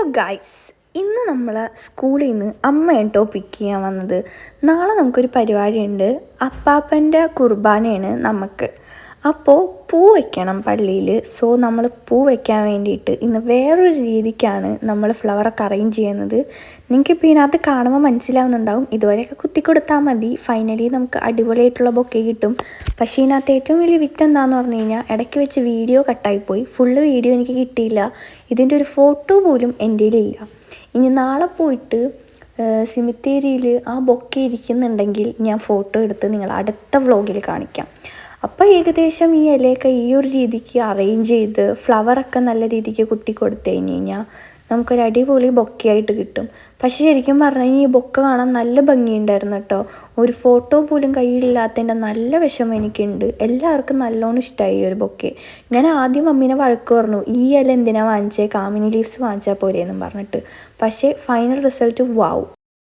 Hello guys, ഇന്ന് നമ്മൾ സ്കൂളിൽ നിന്ന് അമ്മയാണ് പിക്ക് ചെയ്യാൻ വന്നത്. നാളെ നമുക്കൊരു പരിപാടിയുണ്ട്. അപ്പാപ്പൻ്റെ കുർബാനയാണ് നമുക്ക്. അപ്പോൾ പൂ വയ്ക്കണം പള്ളിയിൽ. സോ നമ്മൾ പൂ വയ്ക്കാൻ വേണ്ടിയിട്ട് ഇന്ന് വേറൊരു രീതിക്കാണ് നമ്മൾ ഫ്ലവറൊക്കെ അറേഞ്ച് ചെയ്യുന്നത്. നിങ്ങൾക്കിപ്പോൾ ഇതിനകത്ത് കാണുമ്പോൾ മനസ്സിലാവുന്നുണ്ടാവും, ഇതുവരെയൊക്കെ കുത്തിക്കൊടുത്താൽ മതി, ഫൈനലി നമുക്ക് അടിപൊളിയായിട്ടുള്ള ബൊക്കെ കിട്ടും. പക്ഷേ ഇതിനകത്ത് ഏറ്റവും വലിയ വിറ്റ് എന്താണെന്ന് പറഞ്ഞു കഴിഞ്ഞാൽ, ഇടയ്ക്ക് വെച്ച് വീഡിയോ കട്ടായിപ്പോയി. ഫുള്ള് വീഡിയോ എനിക്ക് കിട്ടിയില്ല. ഇതിൻ്റെ ഒരു ഫോട്ടോ പോലും എൻ്റെ കയ്യിലില്ല. ഇനി നാളെ പോയിട്ട് സിമിത്തേരിയിൽ ആ ബൊക്കെ ഇരിക്കുന്നുണ്ടെങ്കിൽ ഞാൻ ഫോട്ടോ എടുത്ത് നിങ്ങൾ അടുത്ത വ്ളോഗിൽ കാണിക്കാം. അപ്പോൾ ഏകദേശം ഈ ഇലയൊക്കെ ഈ ഒരു രീതിക്ക് അറേഞ്ച് ചെയ്ത് ഫ്ലവറൊക്കെ നല്ല രീതിക്ക് കുത്തി കൊടുത്തു കഴിഞ്ഞ് കഴിഞ്ഞാൽ നമുക്കൊരു അടിപൊളി ബൊക്കെയായിട്ട് കിട്ടും. പക്ഷേ ശരിക്കും പറഞ്ഞു കഴിഞ്ഞാൽ ഈ ബൊക്കെ കാണാൻ നല്ല ഭംഗിയുണ്ടായിരുന്നു കേട്ടോ. ഒരു ഫോട്ടോ പോലും കയ്യിലില്ലാത്തതിൻ്റെ നല്ല വിഷമം എനിക്കുണ്ട്. എല്ലാവർക്കും നല്ലോണം ഇഷ്ടമായി ഈ ഒരു ബൊക്കെ. ഞാൻ ആദ്യം മമ്മീനെ വഴക്ക് പറഞ്ഞു, ഈ ഇല എന്തിനാണ് വാങ്ങിച്ചേ, കാമിനി ലീവ്സ് വാങ്ങിച്ചാൽ പോരെയെന്നും പറഞ്ഞിട്ട്. പക്ഷേ ഫൈനൽ റിസൾട്ട് വാവ്.